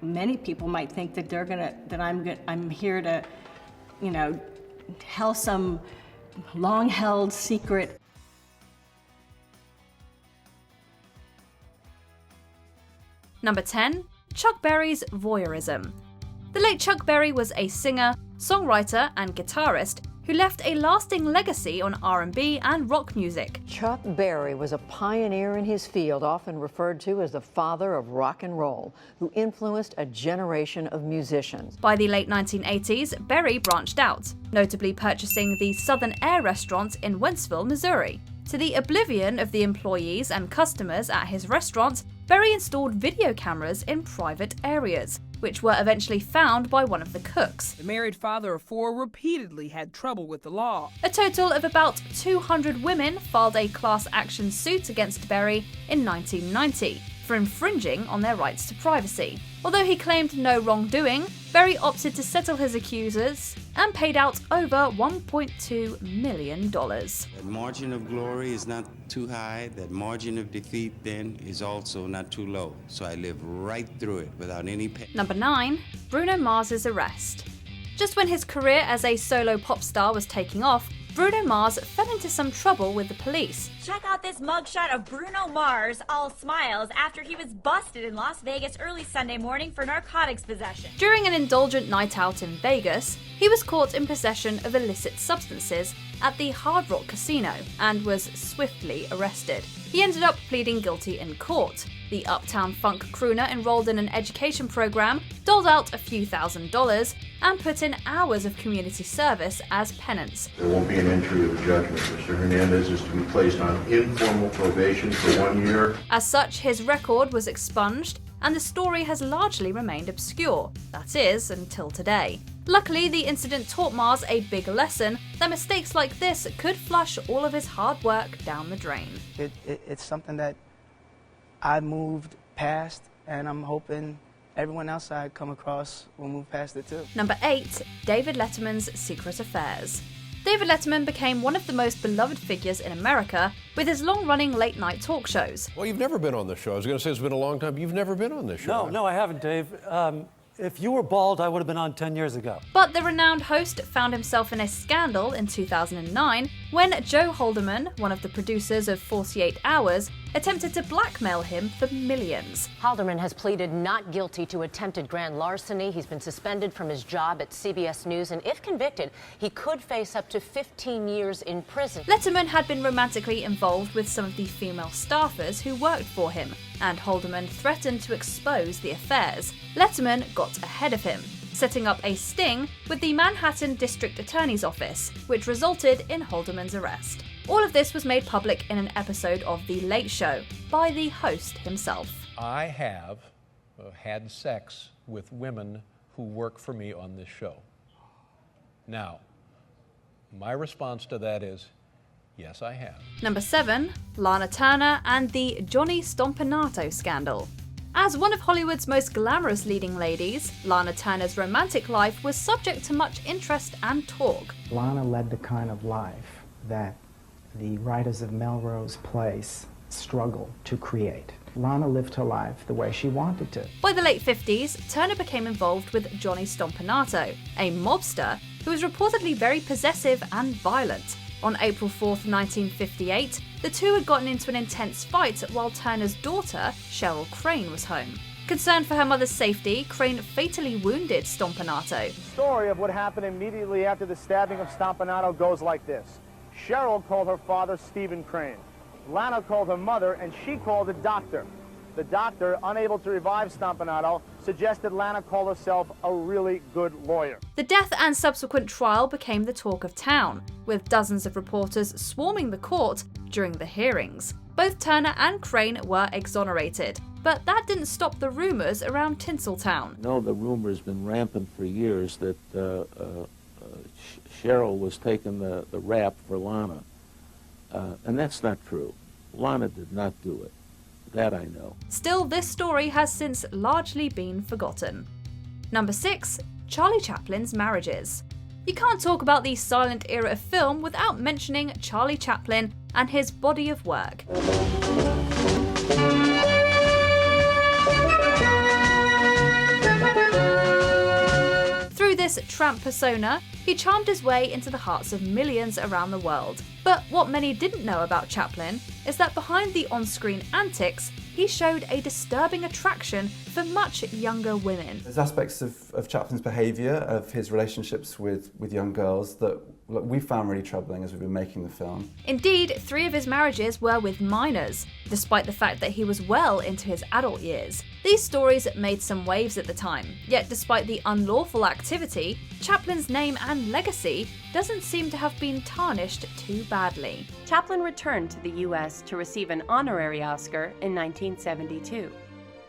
many people might think that I'm here to, tell some long-held secret. Number 10. Chuck Berry's voyeurism. The late Chuck Berry was a singer, songwriter, and guitarist who left a lasting legacy on R&B and rock music. Chuck Berry was a pioneer in his field, often referred to as the father of rock and roll, who influenced a generation of musicians. By the late 1980s, Berry branched out, notably purchasing the Southern Air restaurant in Wentzville, Missouri. To the oblivion of the employees and customers at his restaurant, Berry installed video cameras in private areas, which were eventually found by one of the cooks. The married father of 4 repeatedly had trouble with the law. A total of about 200 women filed a class action suit against Berry in 1990 for infringing on their rights to privacy. Although he claimed no wrongdoing, Berry opted to settle his accusers and paid out over $1.2 million. That margin of glory is not too high. That margin of defeat then is also not too low. So I live right through it without any pain. Number 9. Bruno Mars' Arrest. Just when his career as a solo pop star was taking off, Bruno Mars fell into some trouble with the police. Check out this mugshot of Bruno Mars, all smiles, after he was busted in Las Vegas early Sunday morning for narcotics possession. During an indulgent night out in Vegas, he was caught in possession of illicit substances at the Hard Rock Casino and was swiftly arrested. He ended up pleading guilty in court. The Uptown Funk crooner enrolled in an education program, doled out a few $1,000s, and put in hours of community service as penance. There won't be an entry of judgment. Mr. Hernandez is to be placed on informal probation for 1 year. As such, his record was expunged, and the story has largely remained obscure. That is, until today. Luckily, the incident taught Mars a big lesson that mistakes like this could flush all of his hard work down the drain. It's something that I moved past, and I'm hoping everyone else I come across will move past it too. Number 8. David Letterman's Secret Affairs. David Letterman became one of the most beloved figures in America with his long-running late-night talk shows. Well, you've never been on this show. I was going to say it's been a long time. You've never been on this show. No, I haven't, Dave. If you were bald, I would have been on 10 years ago. But the renowned host found himself in a scandal in 2009 when Joe Haldeman, one of the producers of 48 Hours, attempted to blackmail him for millions. Haldeman has pleaded not guilty to attempted grand larceny. He's been suspended from his job at CBS News, and if convicted, he could face up to 15 years in prison. Letterman had been romantically involved with some of the female staffers who worked for him, and Haldeman threatened to expose the affairs. Letterman got ahead of him, setting up a sting with the Manhattan District Attorney's Office, which resulted in Haldeman's arrest. All of this was made public in an episode of The Late Show by the host himself. I have had sex with women who work for me on this show. Now, my response to that is, yes, I have. Number 7. Lana Turner and the Johnny Stompanato scandal. As one of Hollywood's most glamorous leading ladies, Lana Turner's romantic life was subject to much interest and talk. Lana led the kind of life that the writers of Melrose Place struggle to create. Lana lived her life the way she wanted to. By the late 50s, Turner became involved with Johnny Stompanato, a mobster who was reportedly very possessive and violent. On April 4th, 1958, the two had gotten into an intense fight while Turner's daughter, Cheryl Crane, was home. Concerned for her mother's safety, Crane fatally wounded Stompanato. The story of what happened immediately after the stabbing of Stompanato goes like this. Cheryl called her father Stephen Crane. Lana called her mother, and she called a doctor. The doctor, unable to revive Stompanato, suggested Lana call herself a really good lawyer. The death and subsequent trial became the talk of town, with dozens of reporters swarming the court during the hearings. Both Turner and Crane were exonerated, but that didn't stop the rumors around Tinseltown. No, the rumor's been rampant for years that Cheryl was taking the rap for Lana, and that's not true. Lana did not do it. That I know. Still, this story has since largely been forgotten. Number 6. Charlie Chaplin's marriages. You can't talk about the silent era of film without mentioning Charlie Chaplin and his body of work. this tramp persona, he charmed his way into the hearts of millions around the world. But what many didn't know about Chaplin is that behind the on-screen antics, he showed a disturbing attraction for much younger women. There's aspects of Chaplin's behaviour, of his relationships with young girls that we found really troubling as we've been making the film. Indeed, 3 of his marriages were with minors, despite the fact that he was well into his adult years. These stories made some waves at the time, yet despite the unlawful activity, Chaplin's name and legacy doesn't seem to have been tarnished too badly. Chaplin returned to the U.S. to receive an honorary Oscar in 1972.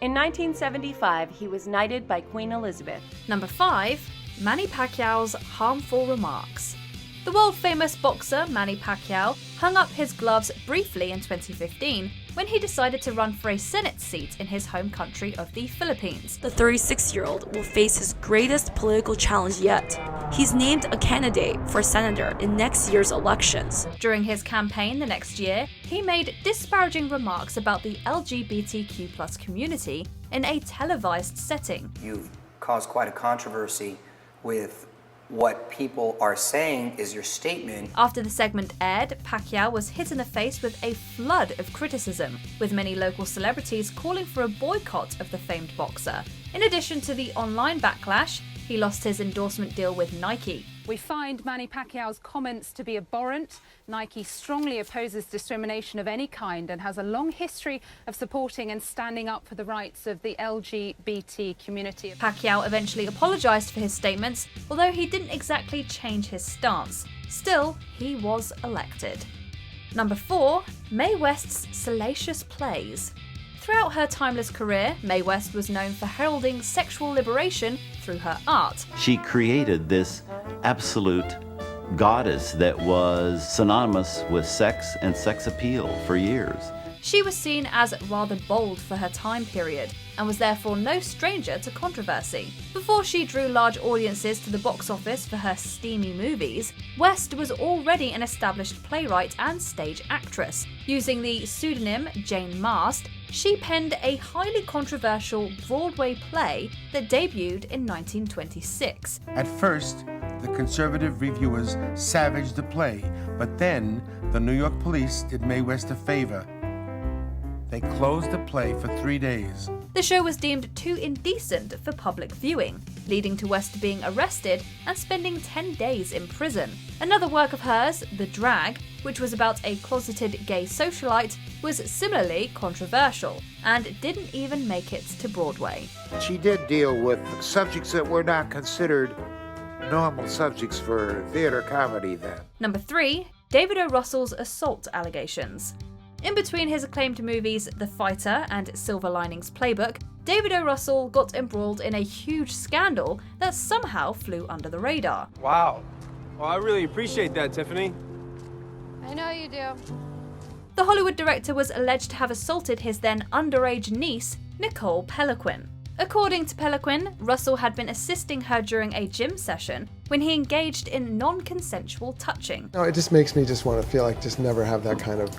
In 1975, he was knighted by Queen Elizabeth. Number 5. Manny Pacquiao's harmful remarks. The world-famous boxer Manny Pacquiao hung up his gloves briefly in 2015 when he decided to run for a Senate seat in his home country of the Philippines. The 36-year-old will face his greatest political challenge yet. He's named a candidate for senator in next year's elections. During his campaign the next year, he made disparaging remarks about the LGBTQ+ community in a televised setting. You've caused quite a controversy with what people are saying is your statement. After the segment aired, Pacquiao was hit in the face with a flood of criticism, with many local celebrities calling for a boycott of the famed boxer. In addition to the online backlash, he lost his endorsement deal with Nike. We find Manny Pacquiao's comments to be abhorrent. Nike strongly opposes discrimination of any kind and has a long history of supporting and standing up for the rights of the LGBT community. Pacquiao eventually apologized for his statements, although he didn't exactly change his stance. Still, he was elected. Number 4. Mae West's salacious plays. Throughout her timeless career, Mae West was known for heralding sexual liberation through her art. She created this absolute goddess that was synonymous with sex and sex appeal for years. She was seen as rather bold for her time period, and was therefore no stranger to controversy. Before she drew large audiences to the box office for her steamy movies, West was already an established playwright and stage actress. Using the pseudonym Jane Mast, she penned a highly controversial Broadway play that debuted in 1926. At first, the conservative reviewers savaged the play, but then the New York police did Mae West a favor. They closed the play for 3 days. The show was deemed too indecent for public viewing, leading to West being arrested and spending 10 days in prison. Another work of hers, The Drag, which was about a closeted gay socialite, was similarly controversial and didn't even make it to Broadway. She did deal with subjects that were not considered normal subjects for theater comedy then. Number 3. David O. Russell's assault allegations. In between his acclaimed movies The Fighter and Silver Linings Playbook, David O. Russell got embroiled in a huge scandal that somehow flew under the radar. Wow. Well, I really appreciate that, Tiffany. I know you do. The Hollywood director was alleged to have assaulted his then underage niece, Nicole Peloquin. According to Peloquin, Russell had been assisting her during a gym session when he engaged in non-consensual touching. No, it just makes me just want to feel like just never have that kind of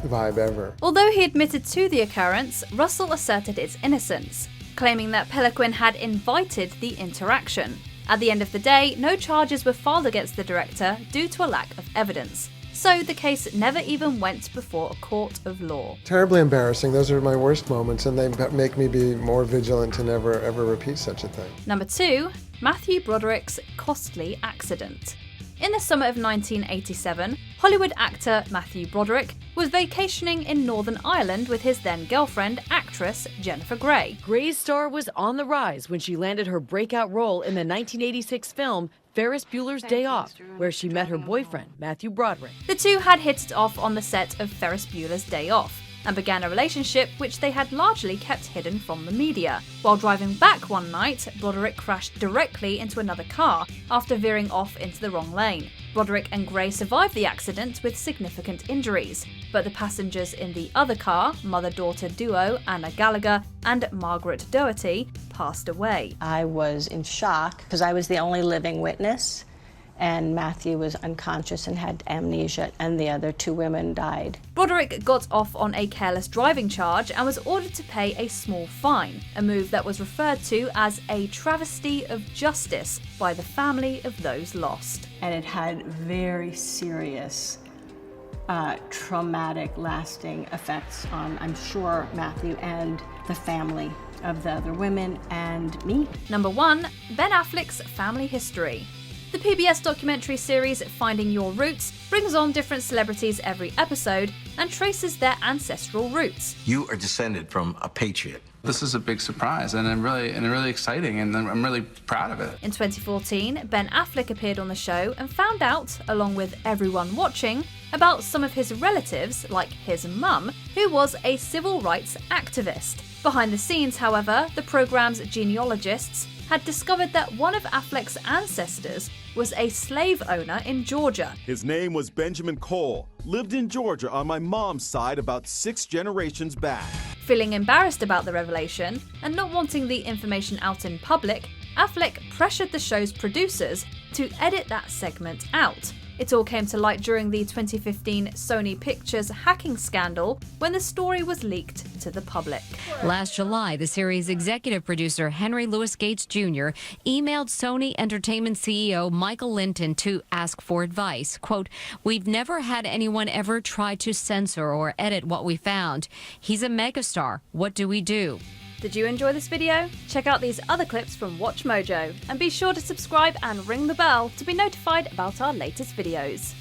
vibe ever. Although he admitted to the occurrence, Russell asserted its innocence, claiming that Peloquin had invited the interaction. At the end of the day, no charges were filed against the director due to a lack of evidence. So the case never even went before a court of law. Terribly embarrassing. Those are my worst moments, and they make me be more vigilant to never ever repeat such a thing. Number 2. Matthew Broderick's costly accident. In the summer of 1987, Hollywood actor Matthew Broderick was vacationing in Northern Ireland with his then-girlfriend, actress Jennifer Grey. Grey's star was on the rise when she landed her breakout role in the 1986 film Ferris Bueller's Day Off, where she met her boyfriend, Matthew Broderick. The two had hit it off on the set of Ferris Bueller's Day Off, and began a relationship which they had largely kept hidden from the media. While driving back one night, Broderick crashed directly into another car after veering off into the wrong lane. Broderick and Grey survived the accident with significant injuries, but the passengers in the other car, mother-daughter duo Anna Gallagher and Margaret Doherty, passed away. I was in shock because I was the only living witness, and Matthew was unconscious and had amnesia, and the other 2 women died. Broderick got off on a careless driving charge and was ordered to pay a small fine, a move that was referred to as a travesty of justice by the family of those lost. And it had very serious, traumatic, lasting effects on, I'm sure, Matthew and the family of the other women and me. Number 1, Ben Affleck's family history. The PBS documentary series Finding Your Roots brings on different celebrities every episode and traces their ancestral roots. You are descended from a patriot. This is a big surprise and really exciting, and I'm really proud of it. In 2014, Ben Affleck appeared on the show and found out, along with everyone watching, about some of his relatives, like his mum, who was a civil rights activist. Behind the scenes, however, the program's genealogists had discovered that one of Affleck's ancestors was a slave owner in Georgia. His name was Benjamin Cole, lived in Georgia on my mom's side about 6 generations back. Feeling embarrassed about the revelation and not wanting the information out in public, Affleck pressured the show's producers to edit that segment out. It all came to light during the 2015 Sony Pictures hacking scandal when the story was leaked to the public. Last July, the series' executive producer Henry Louis Gates Jr. emailed Sony Entertainment CEO Michael Linton to ask for advice. Quote, "We've never had anyone ever try to censor or edit what we found. He's a megastar. What do we do?" Did you enjoy this video? Check out these other clips from WatchMojo and be sure to subscribe and ring the bell to be notified about our latest videos.